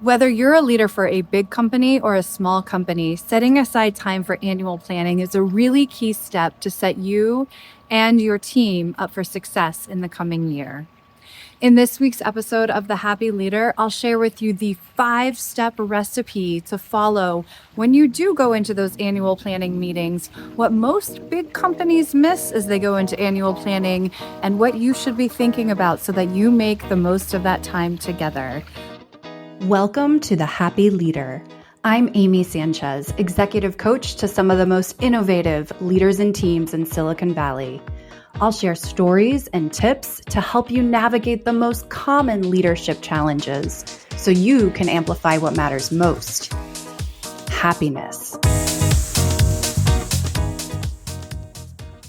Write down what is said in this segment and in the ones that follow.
Whether you're a leader for a big company or a small company, setting aside time for annual planning is a really key step to set you and your team up for success in the coming year. In this week's episode of The Happy Leader, I'll share with you the 5-step recipe to follow when you do go into those annual planning meetings, what most big companies miss as they go into annual planning, and what you should be thinking about so that you make the most of that time together. Welcome to The Happy Leader. I'm Amy Sanchez, executive coach to some of the most innovative leaders and teams in Silicon Valley. I'll share stories and tips to help you navigate the most common leadership challenges so you can amplify what matters most: happiness.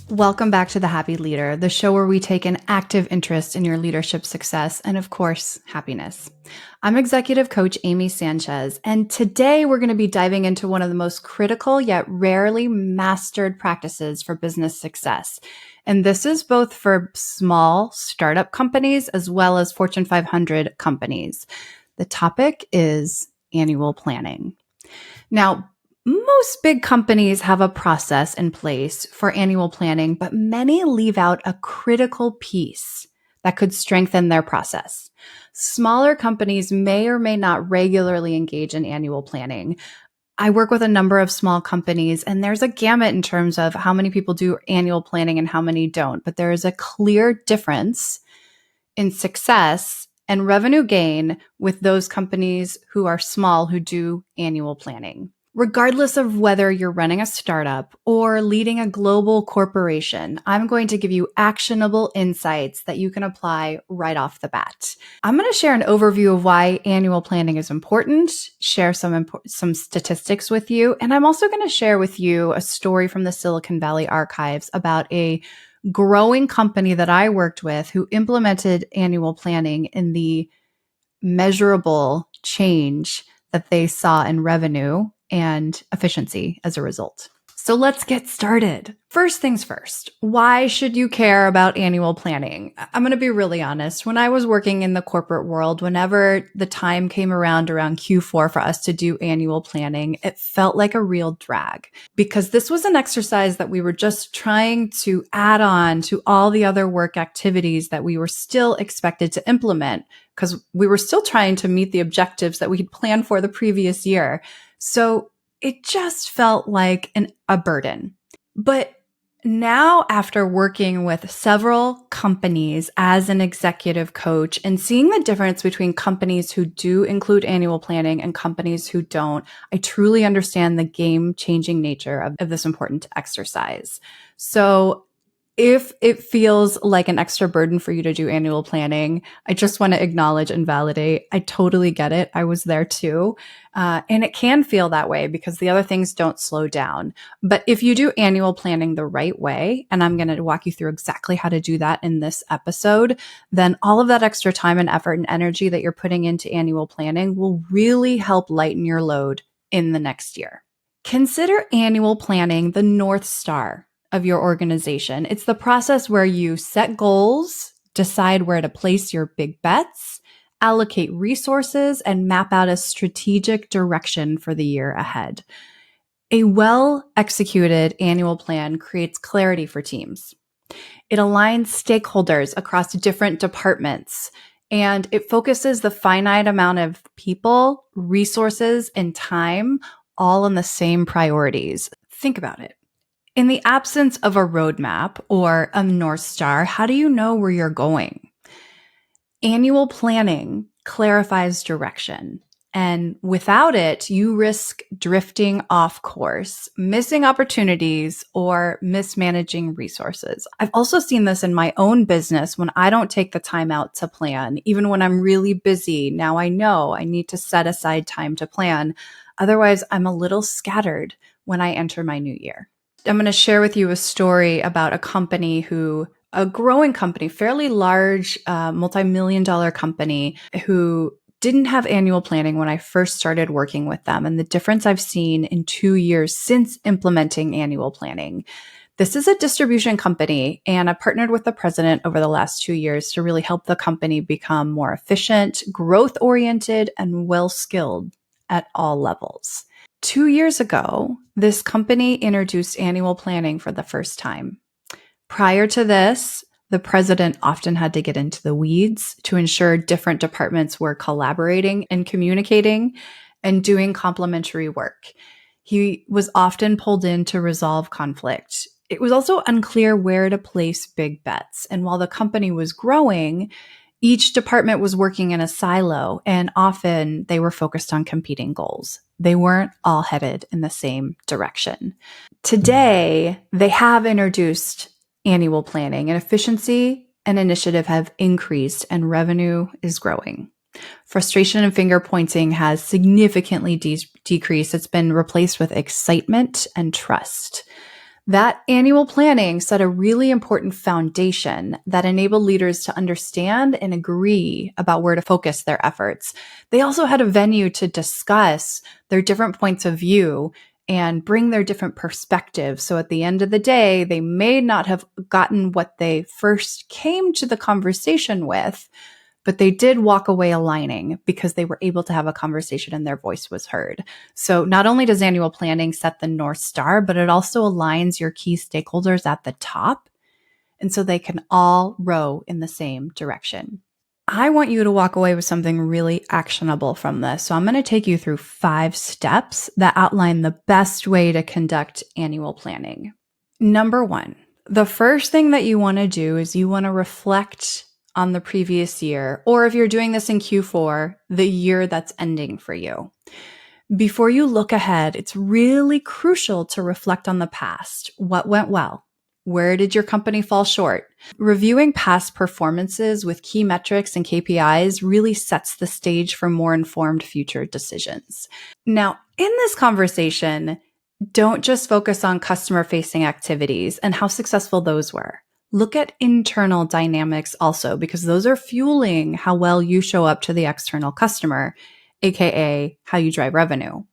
Welcome back to The Happy Leader, the show where we take an active interest in your leadership success and, of course, happiness. I'm executive coach Amy Sanchez, and today we're going to be diving into one of the most critical yet rarely mastered practices for business success. And this is both for small startup companies as well as Fortune 500 companies. The topic is annual planning. Now, most big companies have a process in place for annual planning, but many leave out a critical piece that could strengthen their process. Smaller companies may or may not regularly engage in annual planning. I work with a number of small companies, and there's a gamut in terms of how many people do annual planning and how many don't, but there is a clear difference in success and revenue gain with those companies who are small who do annual planning. Regardless of whether you're running a startup or leading a global corporation, I'm going to give you actionable insights that you can apply right off the bat. I'm going to share an overview of why annual planning is important, share some statistics with you, and I'm also going to share with you a story from the Silicon Valley archives about a growing company that I worked with who implemented annual planning in the measurable change that they saw in revenue and efficiency as a result. So let's get started. First things first, why should you care about annual planning? I'm going to be really honest. When I was working in the corporate world, whenever the time came around Q4 for us to do annual planning, it felt like a real drag because this was an exercise that we were just trying to add on to all the other work activities that we were still expected to implement because we were still trying to meet the objectives that we had planned for the previous year. So it just felt like a burden. But now, after working with several companies as an executive coach and seeing the difference between companies who do include annual planning and companies who don't, I truly understand the game-changing nature of this important exercise. So if it feels like an extra burden for you to do annual planning, I just want to acknowledge and validate. I totally get it. I was there too. And it can feel that way because the other things don't slow down. But if you do annual planning the right way, and I'm going to walk you through exactly how to do that in this episode, then all of that extra time and effort and energy that you're putting into annual planning will really help lighten your load in the next year. Consider annual planning the North Star of your organization. It's the process where you set goals, decide where to place your big bets, allocate resources, and map out a strategic direction for the year ahead. A well-executed annual plan creates clarity for teams. It aligns stakeholders across different departments, and it focuses the finite amount of people, resources, and time all on the same priorities. Think about it. In the absence of a roadmap or a North Star, how do you know where you're going? Annual planning clarifies direction, and without it, you risk drifting off course, missing opportunities, or mismanaging resources. I've also seen this in my own business when I don't take the time out to plan. Even when I'm really busy, now I know I need to set aside time to plan. Otherwise, I'm a little scattered when I enter my new year. I'm going to share with you a story about a growing company, fairly large, multi-million-dollar company who didn't have annual planning when I first started working with them, and the difference I've seen in 2 years since implementing annual planning. This is a distribution company, and I partnered with the president over the last 2 years to really help the company become more efficient, growth-oriented, and well-skilled at all levels. 2 years ago, this company introduced annual planning for the first time. Prior to this, the president often had to get into the weeds to ensure different departments were collaborating and communicating and doing complementary work. He was often pulled in to resolve conflict. It was also unclear where to place big bets. And while the company was growing, each department was working in a silo, and often they were focused on competing goals. They weren't all headed in the same direction. Today, they have introduced annual planning, and efficiency and initiative have increased, and revenue is growing. Frustration and finger pointing has significantly decreased. It's been replaced with excitement and trust. That annual planning set a really important foundation that enabled leaders to understand and agree about where to focus their efforts. They also had a venue to discuss their different points of view and bring their different perspectives. So at the end of the day, they may not have gotten what they first came to the conversation with, but they did walk away aligning because they were able to have a conversation and their voice was heard. So not only does annual planning set the North Star, but it also aligns your key stakeholders at the top. And so they can all row in the same direction. I want you to walk away with something really actionable from this. So I'm going to take you through 5 steps that outline the best way to conduct annual planning. Number 1, the first thing that you want to do is you want to reflect on the previous year, or if you're doing this in Q4, the year that's ending for you. Before you look ahead, it's really crucial to reflect on the past. What went well? Where did your company fall short? Reviewing past performances with key metrics and KPIs really sets the stage for more informed future decisions. Now, in this conversation, don't just focus on customer-facing activities and how successful those were. Look at internal dynamics also, because those are fueling how well you show up to the external customer, aka how you drive revenue.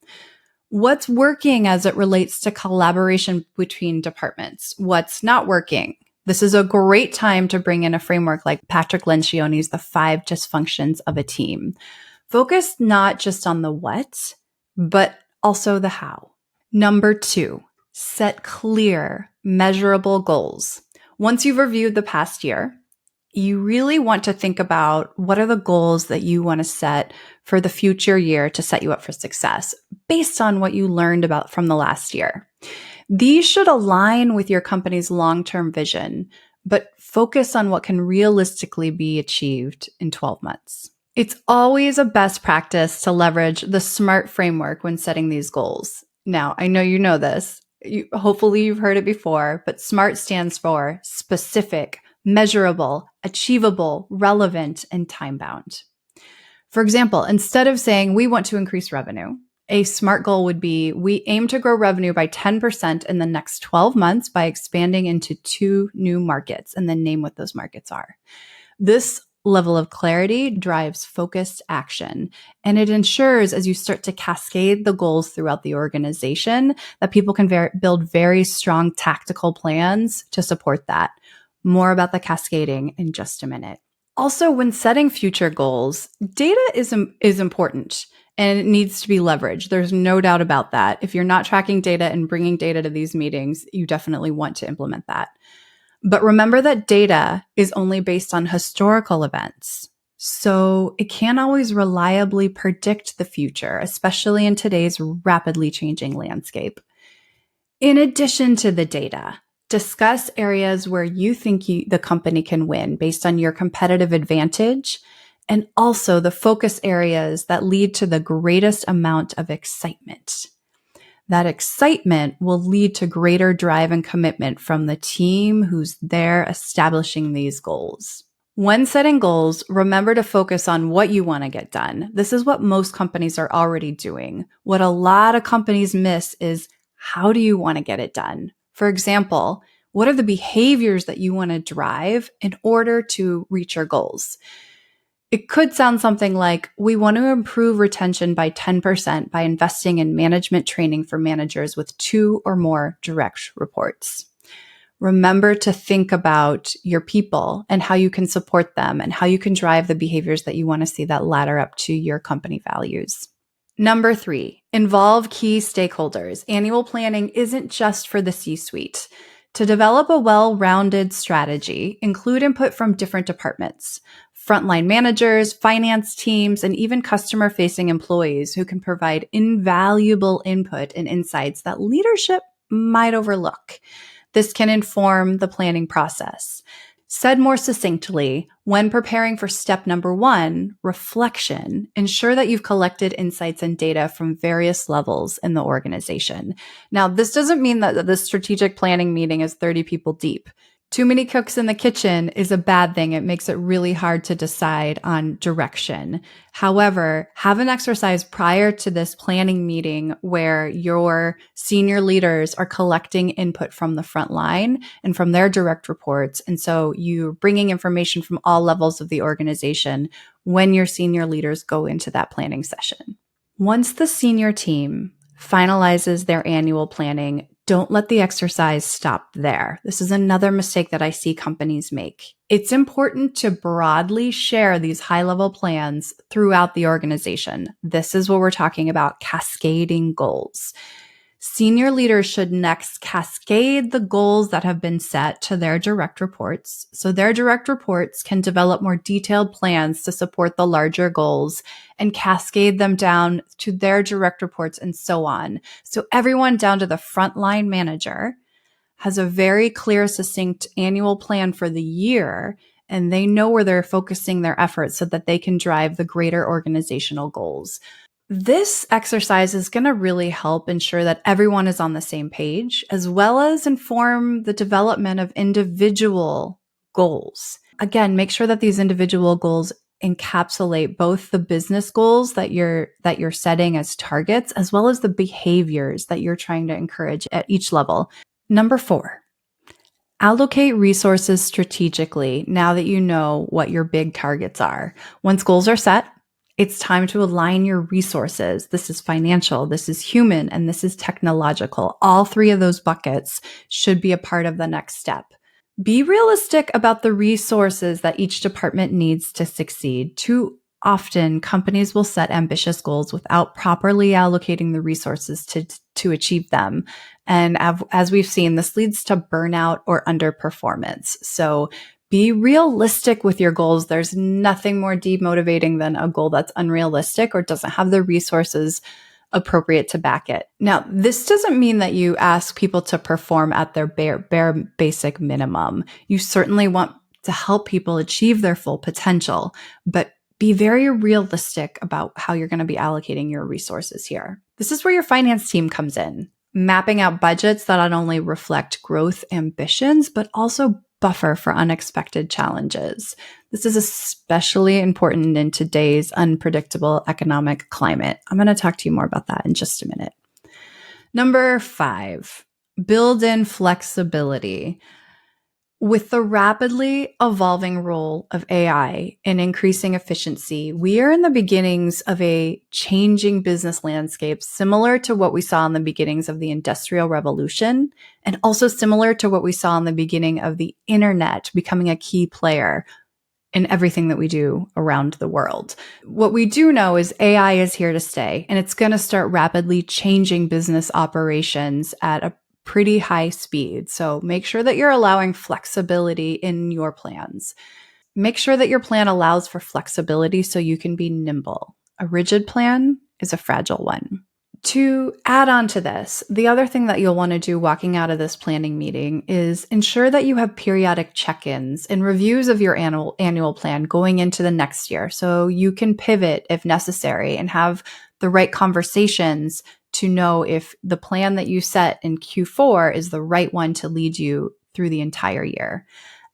What's working as it relates to collaboration between departments? What's not working? This is a great time to bring in a framework like Patrick Lencioni's The 5 Dysfunctions of a Team. Focus not just on the what, but also the how. Number 2, set clear, measurable goals. Once you've reviewed the past year, you really want to think about what are the goals that you want to set for the future year to set you up for success based on what you learned about from the last year. These should align with your company's long-term vision, but focus on what can realistically be achieved in 12 months. It's always a best practice to leverage the SMART framework when setting these goals. Now, I know you know this. Hopefully you've heard it before, but SMART stands for specific, measurable, achievable, relevant, and time-bound. For example, instead of saying we want to increase revenue, a SMART goal would be we aim to grow revenue by 10% in the next 12 months by expanding into 2 new markets, and then name what those markets are. This level of clarity drives focused action, and it ensures as you start to cascade the goals throughout the organization that people can build very strong tactical plans to support that. More about the cascading in just a minute. Also, when setting future goals, data is important and it needs to be leveraged. There's no doubt about that. If you're not tracking data and bringing data to these meetings, you definitely want to implement that. But remember that data is only based on historical events. So it can't always reliably predict the future, especially in today's rapidly changing landscape. In addition to the data, discuss areas where you think the company can win based on your competitive advantage, and also the focus areas that lead to the greatest amount of excitement. That excitement will lead to greater drive and commitment from the team who's there establishing these goals. When setting goals, remember to focus on what you want to get done. This is what most companies are already doing. What a lot of companies miss is how do you want to get it done? For example, what are the behaviors that you want to drive in order to reach your goals? It could sound something like, we want to improve retention by 10% by investing in management training for managers with 2 or more direct reports. remember to think about your people and how you can support them and how you can drive the behaviors that you want to see that ladder up to your company values. Number 3, involve key stakeholders. Annual planning isn't just for the C-suite. To develop a well-rounded strategy, include input from different departments, frontline managers, finance teams, and even customer-facing employees who can provide invaluable input and insights that leadership might overlook. This can inform the planning process. Said more succinctly, when preparing for step number 1, reflection, ensure that you've collected insights and data from various levels in the organization. Now, this doesn't mean that the strategic planning meeting is 30 people deep. Too many cooks in the kitchen is a bad thing. It makes it really hard to decide on direction. However, have an exercise prior to this planning meeting where your senior leaders are collecting input from the front line and from their direct reports. And so you're bringing information from all levels of the organization when your senior leaders go into that planning session. Once the senior team finalizes their annual planning, don't let the exercise stop there. This is another mistake that I see companies make. It's important to broadly share these high-level plans throughout the organization. This is what we're talking about, cascading goals. Senior leaders should next cascade the goals that have been set to their direct reports, so their direct reports can develop more detailed plans to support the larger goals and cascade them down to their direct reports and so on. So everyone down to the frontline manager has a very clear, succinct annual plan for the year, and they know where they're focusing their efforts so that they can drive the greater organizational goals. This exercise is going to really help ensure that everyone is on the same page, as well as inform the development of individual goals. Again, make sure that these individual goals encapsulate both the business goals that you're setting as targets, as well as the behaviors that you're trying to encourage at each level. Number 4, allocate resources strategically now that you know what your big targets are. Once goals are set, it's time to align your resources. This is financial, this is human, and this is technological. All 3 of those buckets should be a part of the next step. Be realistic about the resources that each department needs to succeed. Too often, companies will set ambitious goals without properly allocating the resources to achieve them. And as we've seen, this leads to burnout or underperformance. So be realistic with your goals. There's nothing more demotivating than a goal that's unrealistic or doesn't have the resources appropriate to back it. Now, this doesn't mean that you ask people to perform at their bare basic minimum. You certainly want to help people achieve their full potential, but be very realistic about how you're going to be allocating your resources here. This is where your finance team comes in, mapping out budgets that not only reflect growth ambitions, but also buffer for unexpected challenges. This is especially important in today's unpredictable economic climate. I'm going to talk to you more about that in just a minute. Number 5, build in flexibility. With the rapidly evolving role of AI in increasing efficiency, we are in the beginnings of a changing business landscape similar to what we saw in the beginnings of the Industrial Revolution, and also similar to what we saw in the beginning of the internet becoming a key player in everything that we do around the world. What we do know is AI is here to stay, and it's going to start rapidly changing business operations at a pretty high speed. So make sure that you're allowing flexibility in your plans. Make sure that your plan allows for flexibility so you can be nimble. A rigid plan is a fragile one. To add on to this, the other thing that you'll want to do walking out of this planning meeting is ensure that you have periodic check-ins and reviews of your annual plan going into the next year so you can pivot if necessary and have the right conversations to know if the plan that you set in Q4 is the right one to lead you through the entire year.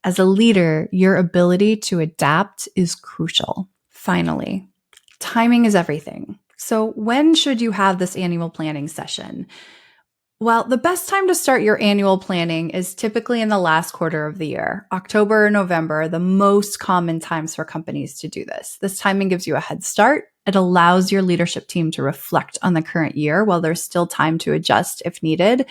As a leader, your ability to adapt is crucial. Finally, timing is everything. So when should you have this annual planning session? Well, the best time to start your annual planning is typically in the last quarter of the year. October or November are the most common times for companies to do this. This timing gives you a head start. It allows your leadership team to reflect on the current year while there's still time to adjust if needed.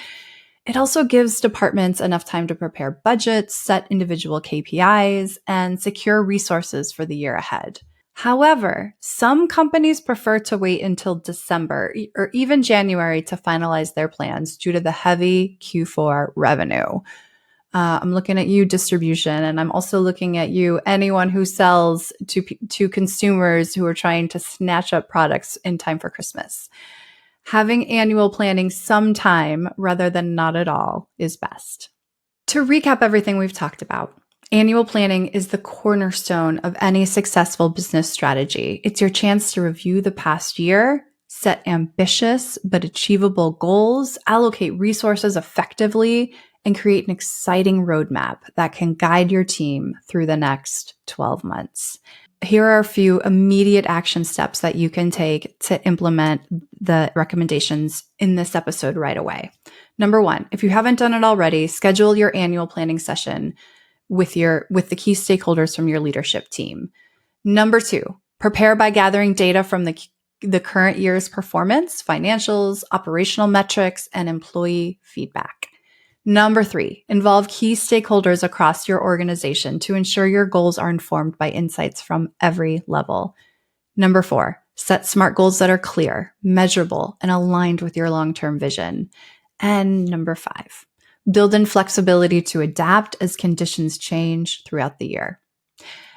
It also gives departments enough time to prepare budgets, set individual KPIs, and secure resources for the year ahead. However, some companies prefer to wait until December or even January to finalize their plans due to the heavy Q4 revenue. I'm looking at you, distribution, and I'm also looking at you, anyone who sells to consumers who are trying to snatch up products in time for Christmas. Having annual planning sometime rather than not at all is best. To recap everything we've talked about, annual planning is the cornerstone of any successful business strategy. It's your chance to review the past year, set ambitious but achievable goals, allocate resources effectively, and create an exciting roadmap that can guide your team through the next 12 months. Here are a few immediate action steps that you can take to implement the recommendations in this episode right away. Number 1, if you haven't done it already, schedule your annual planning session with the key stakeholders from your leadership team. Number 2, prepare by gathering data from the current year's performance, financials, operational metrics, and employee feedback. Number 3, involve key stakeholders across your organization to ensure your goals are informed by insights from every level. Number 4, set SMART goals that are clear, measurable, and aligned with your long-term vision. And number 5, build in flexibility to adapt as conditions change throughout the year.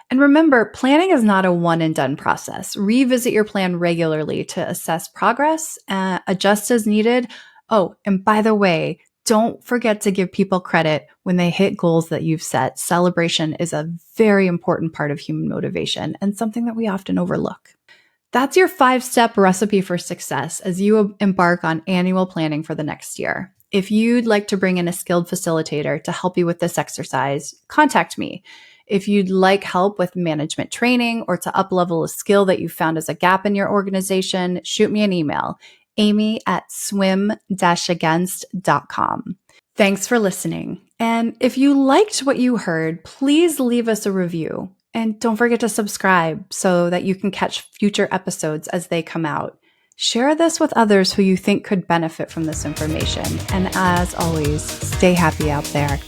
And remember, planning is not a one and done process. Revisit your plan regularly to assess progress, adjust as needed. Oh, and by the way, don't forget to give people credit when they hit goals that you've set. Celebration is a very important part of human motivation and something that we often overlook. That's your 5-step recipe for success as you embark on annual planning for the next year. If you'd like to bring in a skilled facilitator to help you with this exercise, contact me. If you'd like help with management training or to up-level a skill that you found as a gap in your organization, shoot me an email. amy@swim-against.com. Thanks for listening. And if you liked what you heard, please leave us a review. And don't forget to subscribe so that you can catch future episodes as they come out. Share this with others who you think could benefit from this information. And as always, stay happy out there.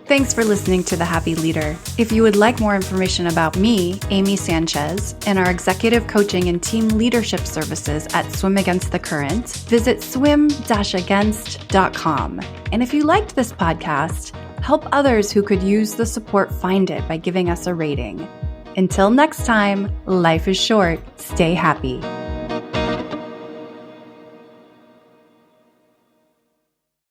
Thanks for listening to The Happy Leader. If you would like more information about me, Amy Sanchez, and our executive coaching and team leadership services at Swim Against the Current, visit swim-against.com. And if you liked this podcast, help others who could use the support find it by giving us a rating. Until next time, life is short. Stay happy.